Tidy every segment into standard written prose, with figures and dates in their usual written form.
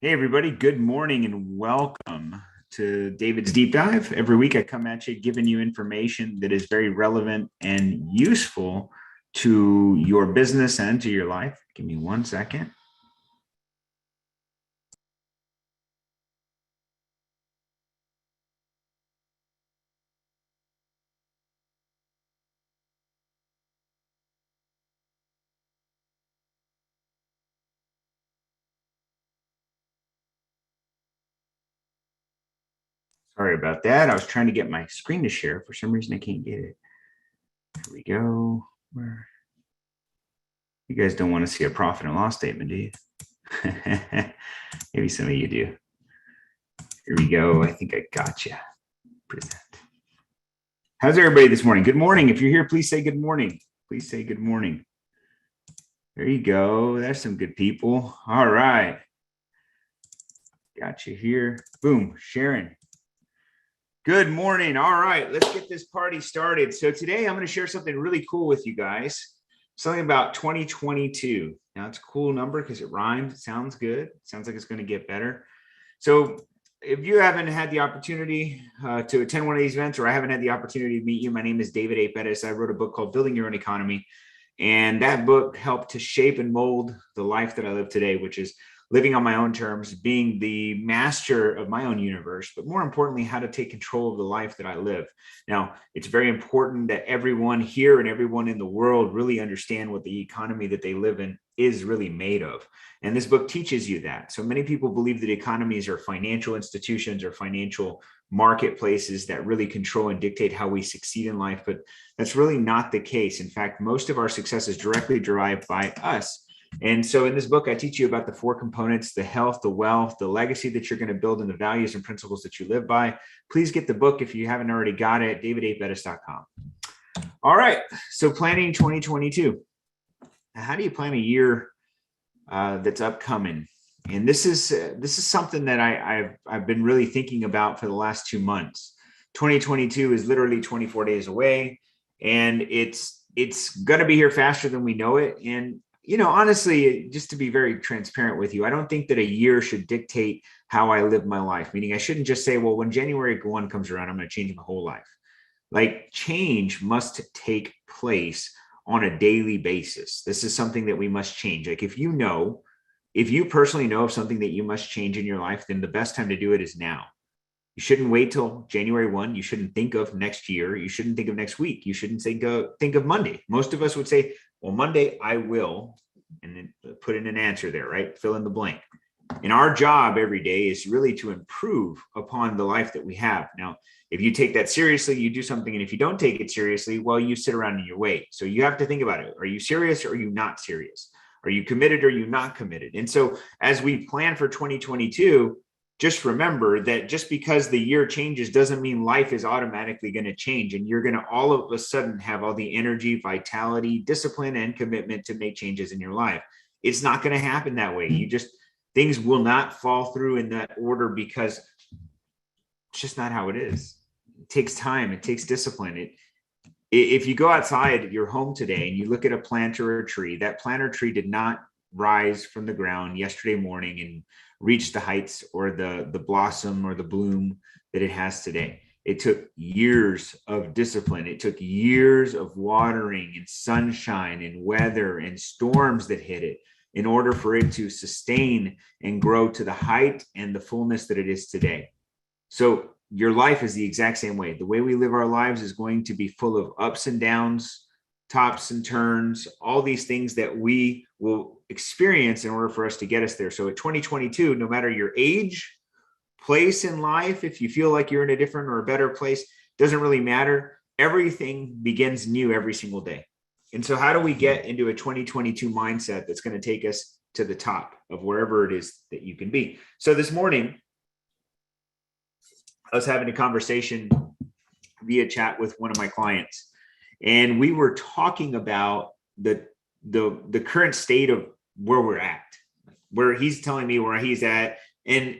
Hey, everybody. Good morning and welcome to David's Deep Dive. Every week I come at you giving you information that is very relevant and useful to your business and to your life. Give me 1 second. Sorry about that. I was trying to get my screen to share. For some reason, I can't get it. Here we go. Where you guys don't want to see a profit and loss statement, do you? Maybe some of you do. Here we go. I think I got you. Present. How's everybody this morning? Good morning. If you're here, please say good morning. Please say good morning. There you go. There's some good people. All right. Got you here. Boom. Sharon. Good morning. All right. Let's get this party started. So today I'm going to share something really cool with you guys. Something about 2022. Now it's a cool number because it rhymes. It sounds good. It sounds like it's going to get better. So if you haven't had the opportunity to attend one of these events, or I haven't had the opportunity to meet you, my name is David A. Pettis. I wrote a book called Building Your Own Economy. And that book helped to shape and mold the life that I live today, which is living on my own terms, being the master of my own universe, but more importantly, how to take control of the life that I live. Now, it's very important that everyone here and everyone in the world really understand what the economy that they live in is really made of. And this book teaches you that. So many people believe that economies are financial institutions or financial marketplaces that really control and dictate how we succeed in life, but that's really not the case. In fact, most of our success is directly derived by us. And so in this book, I teach you about the four components: the health, the wealth, the legacy that you're going to build, and the values and principles that you live by. Please get the book if you haven't already got it, davidapettis.com. All right, so planning 2022. Now, how do you plan a year that's upcoming? And this is something that I've been really thinking about for the last 2 months. 2022 is literally 24 days away, and it's going to be here faster than we know it. And honestly, just to be very transparent with you, I don't think that a year should dictate how I live my life. Meaning, I shouldn't just say, well, when January 1 comes around, I'm going to change my whole life. Like, change must take place on a daily basis. This is something that we must change. Like, if you personally know of something that you must change in your life, then the best time to do it is now. You shouldn't wait till January 1. You shouldn't think of next year. You shouldn't think of next week. You shouldn't think of Monday. Most of us would say, well, Monday I will, and then put in an answer there, right? Fill in the blank. And our job every day is really to improve upon the life that we have. Now, if you take that seriously, you do something. And if you don't take it seriously, well, you sit around in your way. So you have to think about it. Are you serious or are you not serious? Are you committed or are you not committed? And so as we plan for 2022, just remember that just because the year changes doesn't mean life is automatically going to change. And you're going to all of a sudden have all the energy, vitality, discipline, and commitment to make changes in your life. It's not going to happen that way. Things will not fall through in that order because it's just not how it is. It takes time. It takes discipline. If you go outside your home today and you look at a plant or a tree, that plant or tree did not rise from the ground yesterday morning and reach the heights or the blossom or the bloom that it has today. It took years of discipline. It took years of watering and sunshine and weather and storms that hit it in order for it to sustain and grow to the height and the fullness that it is today. So your life is the exact same way. The way we live our lives is going to be full of ups and downs, tops and turns, all these things that we will experience in order for us to get us there. So at 2022, no matter your age, place in life, if you feel like you're in a different or a better place, doesn't really matter. Everything begins new every single day. And so how do we get into a 2022 mindset that's going to take us to the top of wherever it is that you can be? So this morning, I was having a conversation via chat with one of my clients, and we were talking about the current state of where we're at, where he's telling me where he's at, and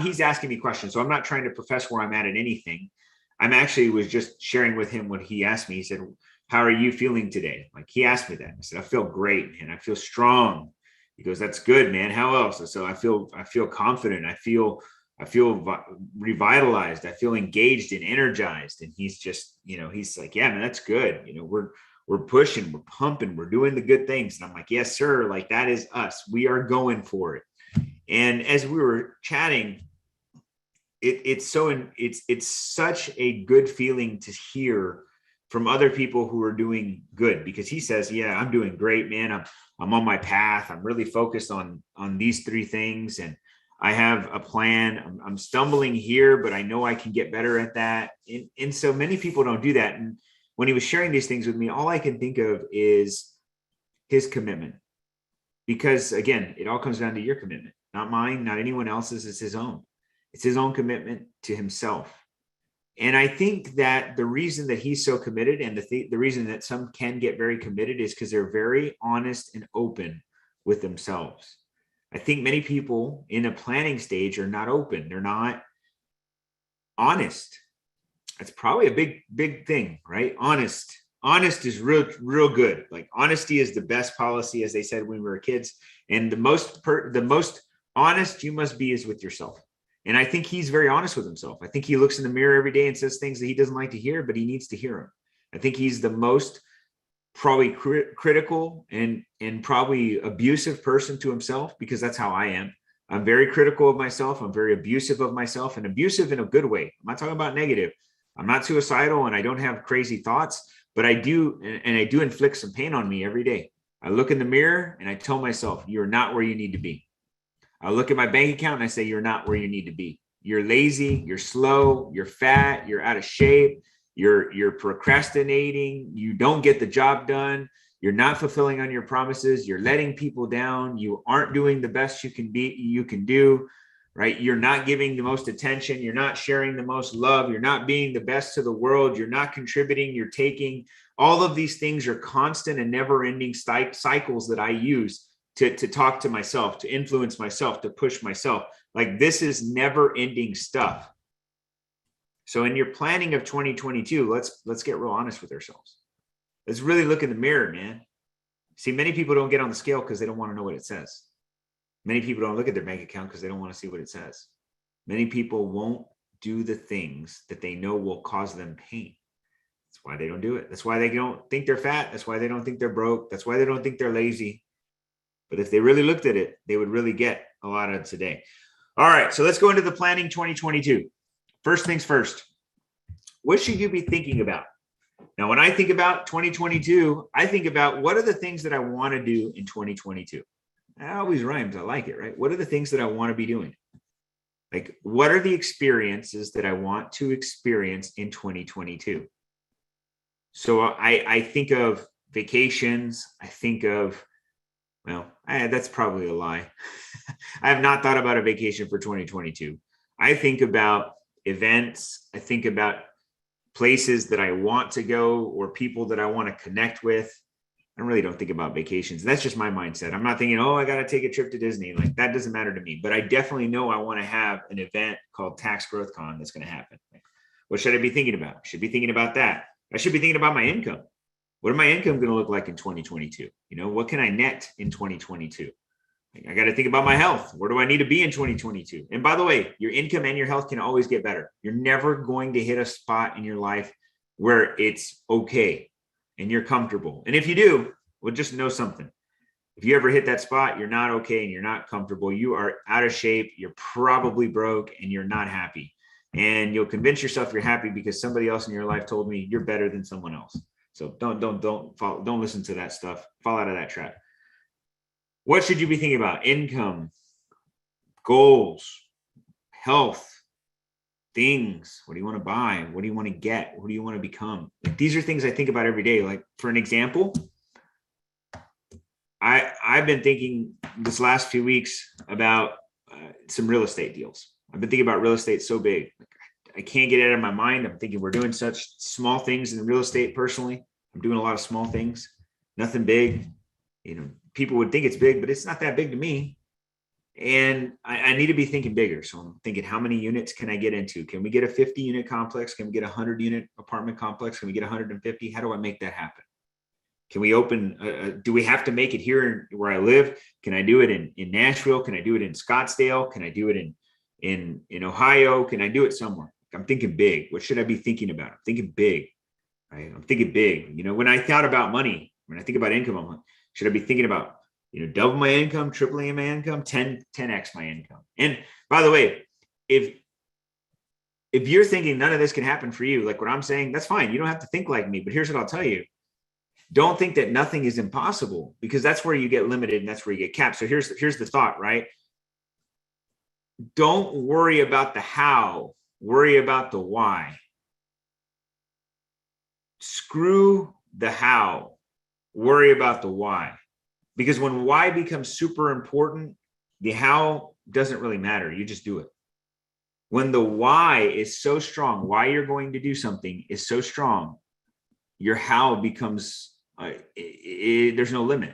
he's asking me questions. So I'm not trying to profess where I'm at in anything. I'm actually was just sharing with him what he asked me. He said, "How are you feeling today?" Like, he asked me that. I said, "I feel great, and I feel strong." He goes, that's good, man. How else? And so I feel confident. I feel revitalized. I feel engaged and energized. And he's just, he's like, yeah, man, that's good. We're pushing, we're pumping, we're doing the good things. And I'm like, yes, sir. Like, that is us. We are going for it. And as we were chatting, it's such a good feeling to hear from other people who are doing good, because he says, yeah, I'm doing great, man. I'm on my path. I'm really focused on these three things. And I have a plan. I'm stumbling here, but I know I can get better at that. And so many people don't do that. And when he was sharing these things with me, all I can think of is his commitment, because again, it all comes down to your commitment, not mine, not anyone else's. It's his own. It's his own commitment to himself. And I think that the reason that he's so committed, and the reason that some can get very committed, is because they're very honest and open with themselves. I think many people in a planning stage are not open. They're not honest. That's probably a big thing, right? Honest is real good. Like, honesty is the best policy, as they said when we were kids. And the most honest you must be is with yourself. And I think he's very honest with himself. I think he looks in the mirror every day and says things that he doesn't like to hear, but he needs to hear them. I think he's the most probably critical and probably abusive person to himself, because that's how I am. I'm very critical of myself. I'm very abusive of myself, and abusive in a good way. I'm not talking about negative. I'm not suicidal and I don't have crazy thoughts, but I do inflict some pain on me every day. I look in the mirror and I tell myself, you're not where you need to be. I look at my bank account and I say, you're not where you need to be. You're lazy, you're slow, you're fat, you're out of shape, you're procrastinating, you don't get the job done, you're not fulfilling on your promises, you're letting people down, you aren't doing the best you can do, right? You're not giving the most attention, you're not sharing the most love, you're not being the best to the world, you're not contributing, you're taking. All of these things are constant and never-ending cycles that I use to talk to myself, to influence myself, to push myself. Like, this is never-ending stuff. So in your planning of 2022, let's get real honest with ourselves. Let's really look in the mirror, man. See, many people don't get on the scale because they don't want to know what it says. Many people don't look at their bank account because they don't want to see what it says. Many people won't do the things that they know will cause them pain. That's why they don't do it. That's why they don't think they're fat. That's why they don't think they're broke. That's why they don't think they're lazy. But if they really looked at it, they would really get a lot of it today. All right, so let's go into the planning 2022. First things first, what should you be thinking about? Now, when I think about 2022, I think about, what are the things that I want to do in 2022? That always rhymes. I like it, right? What are the things that I want to be doing? Like, what are the experiences that I want to experience in 2022? So I think of vacations. I think of, well, that's probably a lie. I have not thought about a vacation for 2022. I think about events. I think about places that I want to go or people that I want to connect with. I really don't think about vacations. That's just my mindset. I'm not thinking, oh, I got to take a trip to Disney. Like, that doesn't matter to me. But I definitely know I want to have an event called Tax Growth Con that's going to happen. What should I be thinking about? I should be thinking about that. I should be thinking about my income. What is my income going to look like in 2022? What can I net in 2022? I got to think about my health. Where do I need to be in 2022? And by the way, your income and your health can always get better. You're never going to hit a spot in your life where it's okay and you're comfortable. And if you do, well, just know something. If you ever hit that spot, you're not okay and you're not comfortable. You are out of shape. You're probably broke and you're not happy. And you'll convince yourself you're happy because somebody else in your life told me you're better than someone else. So don't listen to that stuff. Fall out of that trap. What should you be thinking about? Income, goals, health, things. What do you want to buy? What do you want to get? Who do you want to become? Like, these are things I think about every day. Like, for an example, I've been thinking this last few weeks about some real estate deals. I've been thinking about real estate so big. I can't get it out of my mind. I'm thinking we're doing such small things in real estate personally. I'm doing a lot of small things, nothing big. People would think it's big, but it's not that big to me. And I need to be thinking bigger. So I'm thinking, how many units can I get into? Can we get a 50 unit complex? Can we get a 100 unit apartment complex? Can we get 150? How do I make that happen? Can we open, do we have to make it here where I live? Can I do it in Nashville? Can I do it in Scottsdale? Can I do it in Ohio? Can I do it somewhere? I'm thinking big. What should I be thinking about? I'm thinking big, right? I'm thinking big. When I thought about money, when I think about income, I'm like, should I be thinking about, double my income, tripling my income, 10x my income? And by the way, if you're thinking none of this can happen for you, like what I'm saying, that's fine. You don't have to think like me, but here's what I'll tell you. Don't think that nothing is impossible, because that's where you get limited and that's where you get capped. So here's the thought, right? Don't worry about the how, worry about the why. Screw the how, worry about the why. Because when why becomes super important, the how doesn't really matter. You just do it. When the why is so strong, why you're going to do something is so strong, your how becomes, there's no limit.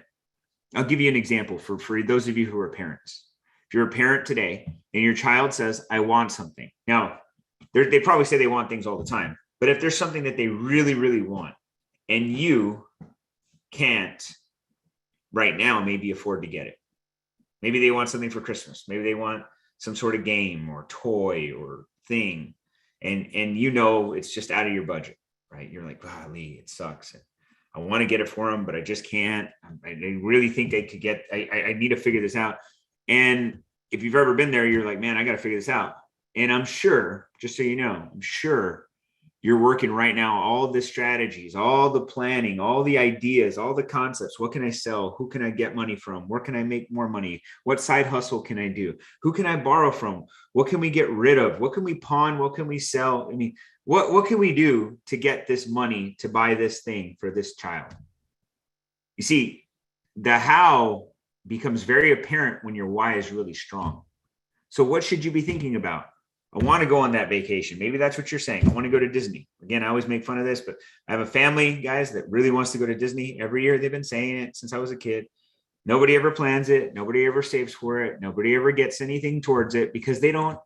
I'll give you an example for those of you who are parents. If you're a parent today and your child says, I want something. Now, they probably say they want things all the time, but if there's something that they really, really want and you can't right now maybe afford to get it. Maybe they want something for Christmas. Maybe they want some sort of game or toy or thing. And it's just out of your budget, right? You're like, golly, it sucks. I want to get it for them, but I just can't. I really think they could get, I need to figure this out. And if you've ever been there, you're like, man, I got to figure this out. And I'm sure, just so you know, I'm sure you're working right now, all the strategies, all the planning, all the ideas, all the concepts. What can I sell? Who can I get money from? Where can I make more money? What side hustle can I do? Who can I borrow from? What can we get rid of? What can we pawn? What can we sell? I mean, what can we do to get this money to buy this thing for this child? You see, the how becomes very apparent when your why is really strong. So what should you be thinking about? I want to go on that vacation. Maybe that's what you're saying. I want to go to Disney. Again, I always make fun of this, but I have a family, guys, that really wants to go to Disney. Every year they've been saying it since I was a kid. Nobody ever plans it. Nobody ever saves for it. Nobody ever gets anything towards it because they don't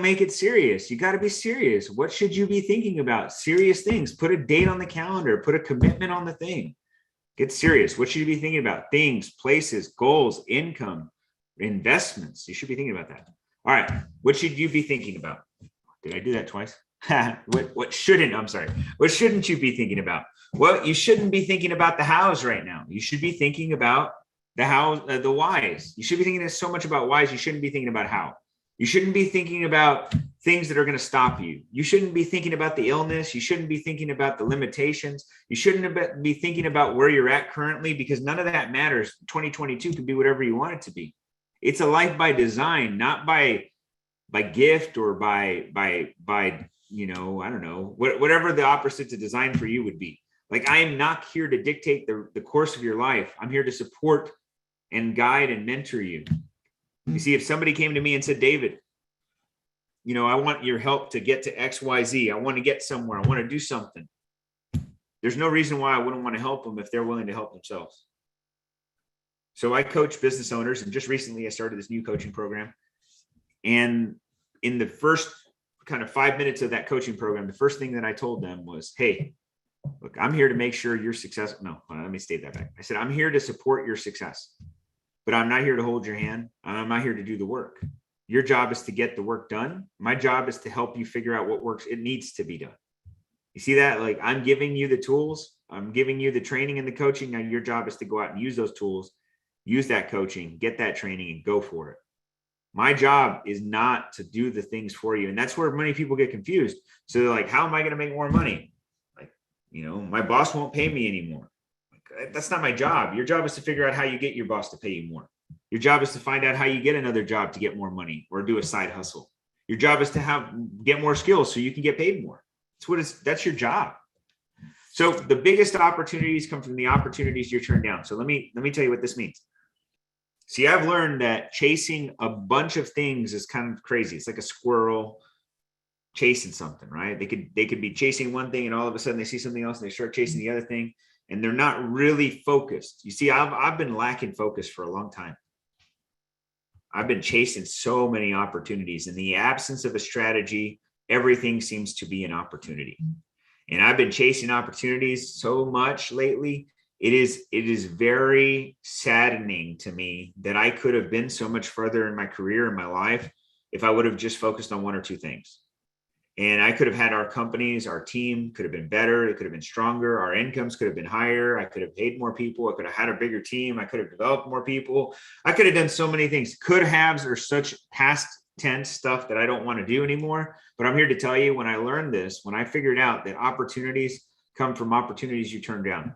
make it serious. You got to be serious. What should you be thinking about? Serious things. Put a date on the calendar. Put a commitment on the thing. Get serious. What should you be thinking about? Things, places, goals, income, investments. You should be thinking about that. All right. What should you be thinking about? Did I do that twice? What shouldn't you be thinking about? Well, you shouldn't be thinking about the hows right now. You should be thinking about the how, the whys. You should be thinking so much about whys. You shouldn't be thinking about how. You shouldn't be thinking about things that are going to stop you. You shouldn't be thinking about the illness. You shouldn't be thinking about the limitations. You shouldn't be thinking about where you're at currently, because none of that matters. 2022 can be whatever you want it to be. It's a life by design, not by gift or by I don't know, whatever the opposite to design for you would be. Like, I am not here to dictate the course of your life. I'm here to support and guide and mentor you. You see, if somebody came to me and said, David, I want your help to get to XYZ. I want to get somewhere. I want to do something. There's no reason why I wouldn't want to help them if they're willing to help themselves. So I coach business owners, and just recently I started this new coaching program. And in the first kind of 5 minutes of that coaching program, the first thing that I told them was, hey, look, I'm here to make sure you're successful. No, let me state that back. I said, I'm here to support your success, but I'm not here to hold your hand. I'm not here to do the work. Your job is to get the work done. My job is to help you figure out what works. It needs to be done. You see that? Like, I'm giving you the tools. I'm giving you the training and the coaching. Now your job is to go out and use those tools, use that coaching, get that training, and go for it. My job is not to do the things for you. And that's where many people get confused. So they're like, how am I going to make more money? Like, my boss won't pay me anymore. Like, that's not my job. Your job is to figure out how you get your boss to pay you more. Your job is to find out how you get another job to get more money or do a side hustle. Your job is to get more skills so you can get paid more. That's your job. So the biggest opportunities come from the opportunities you turn down. So let me tell you what this means. See, I've learned that chasing a bunch of things is kind of crazy. It's like a squirrel chasing something, right? They could be chasing one thing and all of a sudden they see something else and they start chasing the other thing, and they're not really focused. You see, I've been lacking focus for a long time. I've been chasing so many opportunities. In the absence of a strategy, everything seems to be an opportunity. And I've been chasing opportunities so much lately, it is very saddening to me that I could have been so much further in my career, in my life, if I would have just focused on one or two things. And I could have had our companies, our team could have been better. It could have been stronger. Our incomes could have been higher. I could have paid more people. I could have had a bigger team. I could have developed more people. I could have done so many things. Could haves are such past tense stuff that I don't want to do anymore. But I'm here to tell you, when I learned this, when I figured out that opportunities come from opportunities you turn down,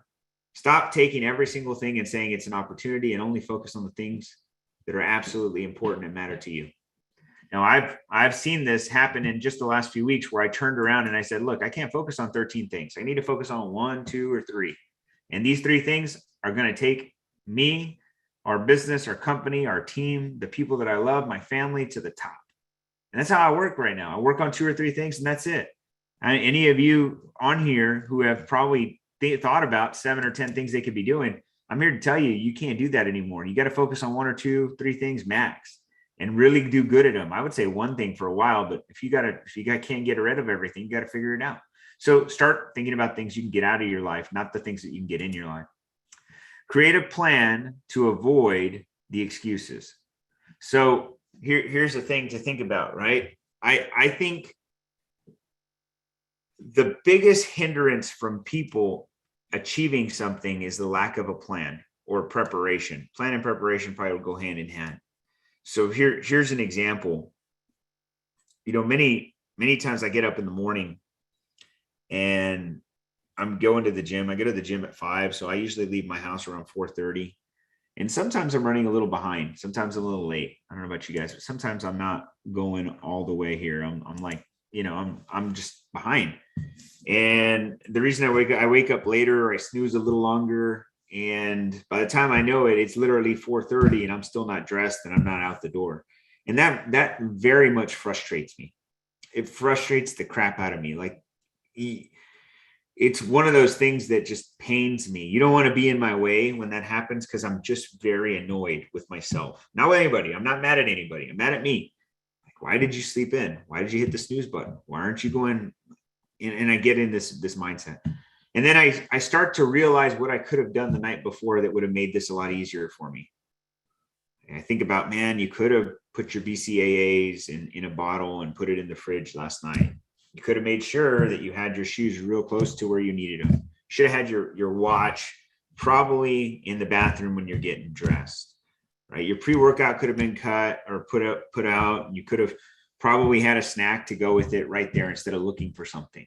stop taking every single thing and saying it's an opportunity, and only focus on the things that are absolutely important and matter to you. Now, I've seen this happen in just the last few weeks, where I turned around and I said, look, I can't focus on 13 things. I need to focus on 1, 2, or 3. And these 3 things are going to take me, our business, our company, our team, the people that I love, my family, to the top. And that's how I work right now. I work on 2 or 3 things, and that's it. Any of you on here who have probably thought about 7 or 10 things they could be doing, I'm here to tell you, you can't do that anymore. You got to focus on 1 or 2, 3 things max, and really do good at them. I would say 1 thing for a while, but if you can't get rid of everything, you got to figure it out. So start thinking about things you can get out of your life, not the things that you can get in your life. Create a plan to avoid the excuses. So here's the thing to think about, right? I think the biggest hindrance from people achieving something is the lack of a plan or preparation. Plan and preparation probably will go hand in hand. So here's an example. Many times I get up in the morning and I'm going to the gym. I go to the gym at 5. So I usually leave my house around 4:30. And sometimes I'm running a little behind. Sometimes I'm a little late. I don't know about you guys, but sometimes I'm not going all the way here. I'm like, I'm just behind. And the reason I wake up later, I snooze a little longer. And by the time I know it, it's literally 4:30 and I'm still not dressed and I'm not out the door. And that very much frustrates me. It frustrates the crap out of me. Like, it's one of those things that just pains me. You don't want to be in my way when that happens, because I'm just very annoyed with myself. Not with anybody. I'm not mad at anybody. I'm mad at me. Like, why did you sleep in? Why did you hit the snooze button? Why aren't you going? And I get in this mindset. And then I start to realize what I could have done the night before that would have made this a lot easier for me. And I think about, man, you could have put your BCAAs in a bottle and put it in the fridge last night. You could have made sure that you had your shoes real close to where you needed them. You should have had your watch probably in the bathroom when you're getting dressed, right? Your pre-workout could have been cut or put out, and you could have probably had a snack to go with it right there instead of looking for something.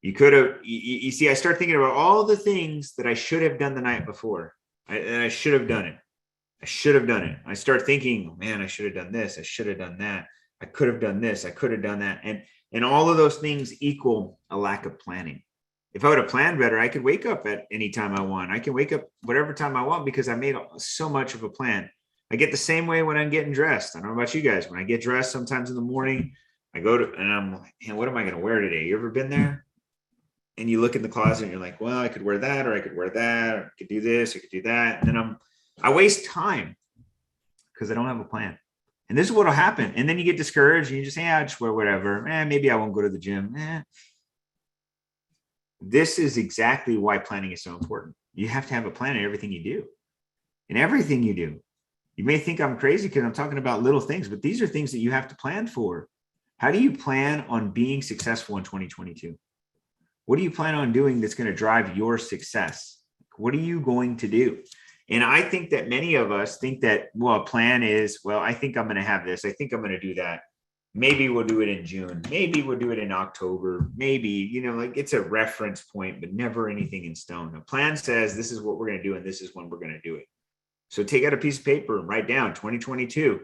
You could have, you see, I start thinking about all the things that I should have done the night before. And I should have done it. I should have done it. I start thinking, man, I should have done this. I should have done that. I could have done this. I could have done that. And all of those things equal a lack of planning. If I would have planned better, I could wake up at any time I want. I can wake up whatever time I want because I made so much of a plan. I get the same way when I'm getting dressed. I don't know about you guys. When I get dressed, sometimes in the morning, I go to, and I'm like, man, what am I going to wear today? You ever been there? And you look in the closet and you're like, well, I could wear that, or I could wear that, or I could do this, I could do that. And then I waste time because I don't have a plan. And this is what will happen. And then you get discouraged and you just say, I'll just wear whatever. Maybe I won't go to the gym. This is exactly why planning is so important. You have to have a plan in everything you do. In everything you do. You may think I'm crazy because I'm talking about little things, but these are things that you have to plan for. How do you plan on being successful in 2022? What do you plan on doing that's going to drive your success? What are you going to do? And I think that many of us think that, well, a plan is, well, I think I'm going to have this. I think I'm going to do that. Maybe we'll do it in June. Maybe we'll do it in October. Maybe, like it's a reference point, but never anything in stone. A plan says this is what we're going to do, and this is when we're going to do it. So take out a piece of paper and write down 2022.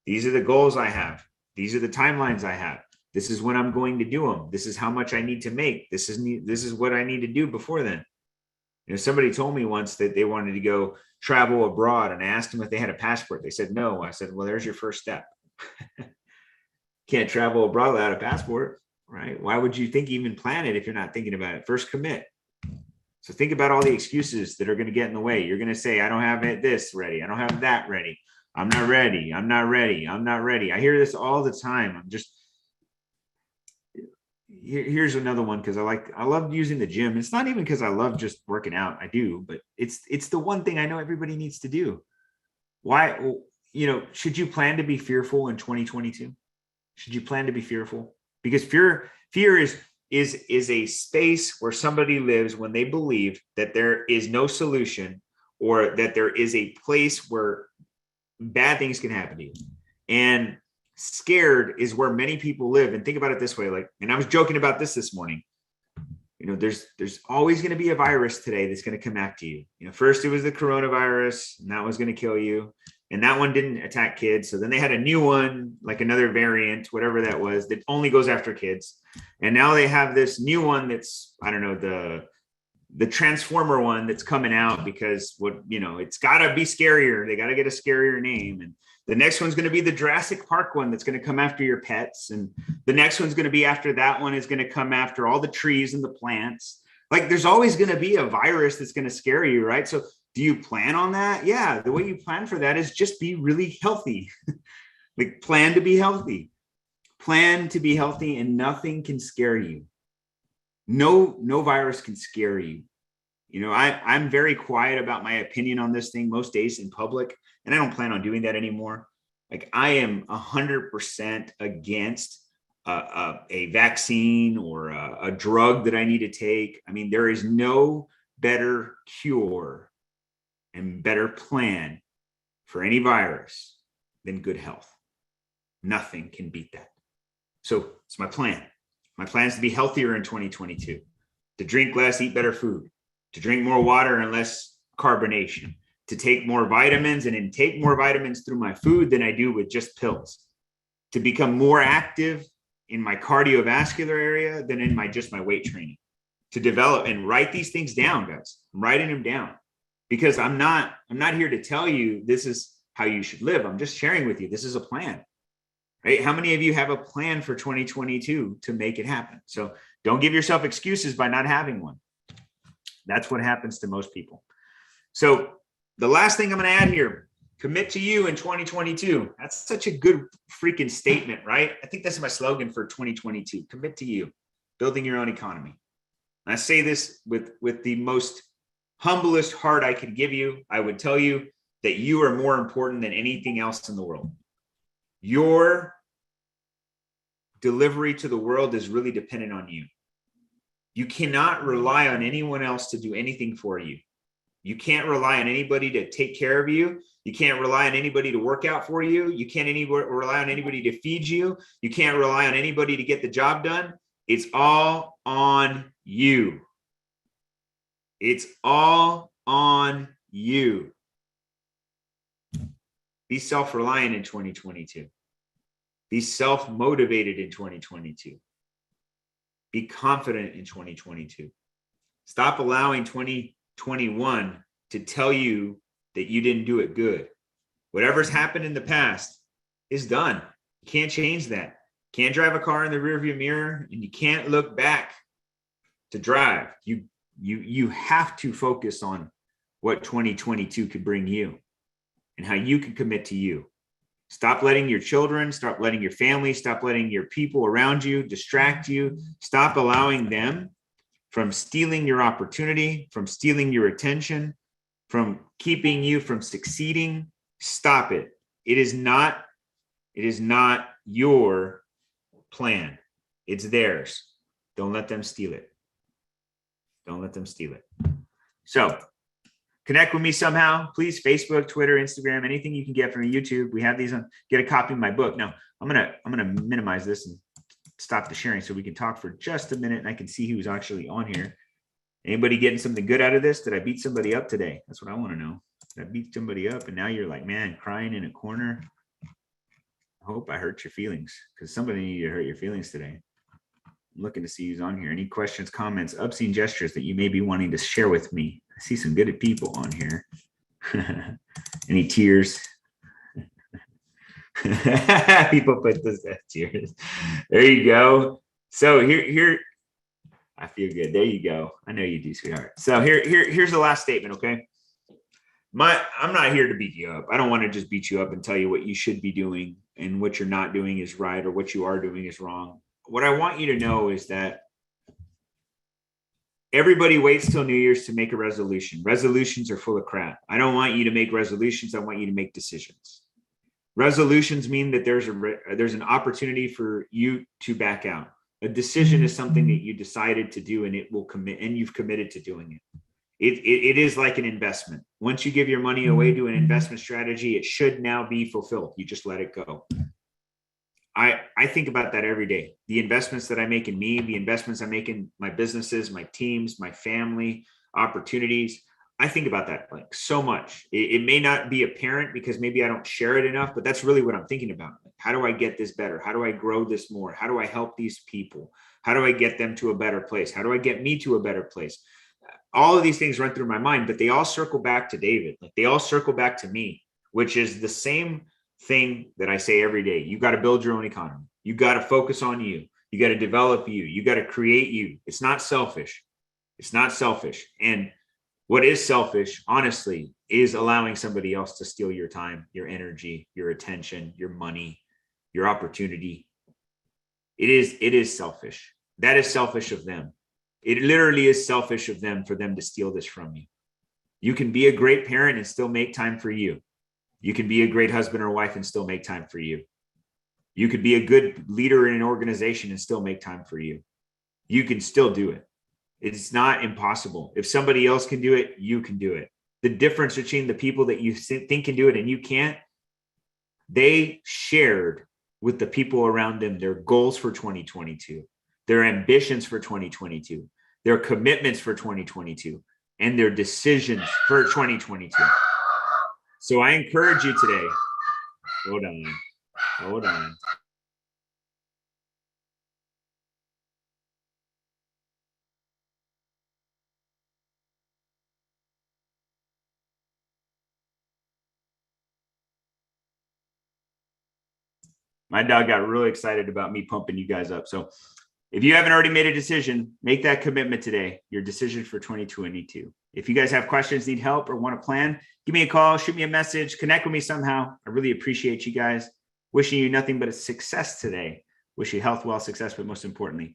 These are the goals I have. These are the timelines I have. This is when I'm going to do them. This is how much I need to make. This is what I need to do before then. Somebody told me once that they wanted to go travel abroad, and I asked them if they had a passport. They said no. I said, well, there's your first step. Can't travel abroad without a passport, right? Why would you even plan it if you're not thinking about it? First, commit. So think about all the excuses that are going to get in the way. You're going to say, I don't have this ready. I don't have that ready. I'm not ready. I'm not ready. I'm not ready. I hear this all the time. here's another one, because I love using the gym. It's not even because I love just working out. I do, but it's the one thing I know everybody needs to do. Why, should you plan to be fearful in 2022? Should you plan to be fearful? Because fear is a space where somebody lives when they believe that there is no solution, or that there is a place where bad things can happen to you. And scared is where many people live. And think about it this way, and I was joking about this morning. There's always going to be a virus today that's going to come after you. First it was the coronavirus, and that was going to kill you. And that one didn't attack kids. So then they had a new one, like another variant, whatever that was, that only goes after kids. And now they have this new one that's, I don't know, the Transformer one that's coming out, because it's got to be scarier. They got to get a scarier name. And the next one's going to be the Jurassic Park one that's going to come after your pets. And the next one's going to be after that one is going to come after all the trees and the plants. There's always going to be a virus that's going to scare you, right? So do you plan on that? Yeah. The way you plan for that is just be really healthy. Plan to be healthy. Plan to be healthy, and nothing can scare you. No virus can scare you. I'm very quiet about my opinion on this thing most days in public, and I don't plan on doing that anymore. I am 100% against a vaccine or a drug that I need to take. I mean, there is no better cure and better plan for any virus than good health. Nothing can beat that. So it's my plan. My plan is to be healthier in 2022, to drink less, eat better food, to drink more water and less carbonation, to take more vitamins and intake more vitamins through my food than I do with just pills, to become more active in my cardiovascular area than in my weight training, to develop and write these things down, guys. I'm writing them down, because I'm not here to tell you this is how you should live. I'm just sharing with you. This is a plan. Right? How many of you have a plan for 2022 to make it happen? So don't give yourself excuses by not having one. That's what happens to most people. So the last thing I'm going to add here, commit to you in 2022. That's such a good freaking statement, right? I think that's my slogan for 2022. Commit to you, building your own economy. And I say this with the most humblest heart I could give you. I would tell you that you are more important than anything else in the world. Your delivery to the world is really dependent on you. You cannot rely on anyone else to do anything for you. You can't rely on anybody to take care of you. You can't rely on anybody to work out for you. You can't rely on anybody to feed you. You can't rely on anybody to get the job done. It's all on you. It's all on you. Be self-reliant in 2022. Be self-motivated in 2022. Be confident in 2022. Stop allowing 2021 to tell you that you didn't do it good. Whatever's happened in the past is done. You can't change that. Can't drive a car in the rearview mirror, and you can't look back to drive. You have to focus on what 2022 could bring you and how you can commit to you. Stop letting your children, stop letting your family, stop letting your people around you distract you. Stop allowing them from stealing your opportunity, from stealing your attention, from keeping you from succeeding. Stop it. It is not your plan. It's theirs. Don't let them steal it. Don't let them steal it. So connect with me somehow, please. Facebook, Twitter, Instagram, anything you can get from YouTube. We have these on. Get a copy of my book. Now I'm gonna minimize this and stop the sharing so we can talk for just a minute and I can see who's actually on here. Anybody getting something good out of this? Did I beat somebody up today? That's what I want to know. Did I beat somebody up and now you're like, man, crying in a corner? I hope I hurt your feelings, because somebody needed to hurt your feelings today. I'm looking to see who's on here. Any questions, comments, obscene gestures that you may be wanting to share with me? I see some good people on here. Any tears? People put this as tears. There you go. So here, I feel good. There you go. I know you do, sweetheart. So here's the last statement. Okay. I'm not here to beat you up. I don't want to just beat you up and tell you what you should be doing and what you're not doing is right or what you are doing is wrong. what I want you to know is that everybody waits till New Year's to make a resolution. Resolutions are full of crap. I don't want you to make resolutions. I want you to make decisions. Resolutions mean that there's an opportunity for you to back out. A decision is something that you decided to do, and it will commit, and you've committed to doing it. It is like an investment. Once you give your money away to an investment strategy, it should now be fulfilled. You just let it go. I think about that every day. The investments that I make in me, the investments I make in my businesses, my teams, my family, opportunities. I think about that like so much. It may not be apparent because maybe I don't share it enough, but that's really what I'm thinking about. How do I get this better? How do I grow this more? How do I help these people? How do I get them to a better place? How do I get me to a better place? All of these things run through my mind, but they all circle back to David. Like they all circle back to me, which is the same thing that I say every day. You got to build your own economy. You got to focus on you. You got to develop you. You got to create you. It's not selfish. It's not selfish. And what is selfish, honestly, is allowing somebody else to steal your time, your energy, your attention, your money, your opportunity. It is selfish. That is selfish of them. It literally is selfish of them for them to steal this from you. You can be a great parent and still make time for you. You can be a great husband or wife and still make time for you. You could be a good leader in an organization and still make time for you. You can still do it. It's not impossible. If somebody else can do it, you can do it. The difference between the people that you think can do it and you can't, they shared with the people around them their goals for 2022, their ambitions for 2022, their commitments for 2022, and their decisions for 2022. So I encourage you today. Hold on. My dog got really excited about me pumping you guys up. So if you haven't already made a decision, make that commitment today, your decision for 2022. If you guys have questions, need help, or want to plan, give me a call, shoot me a message, connect with me somehow. I really appreciate you guys. Wishing you nothing but a success today. Wish you health, wealth, success, but most importantly,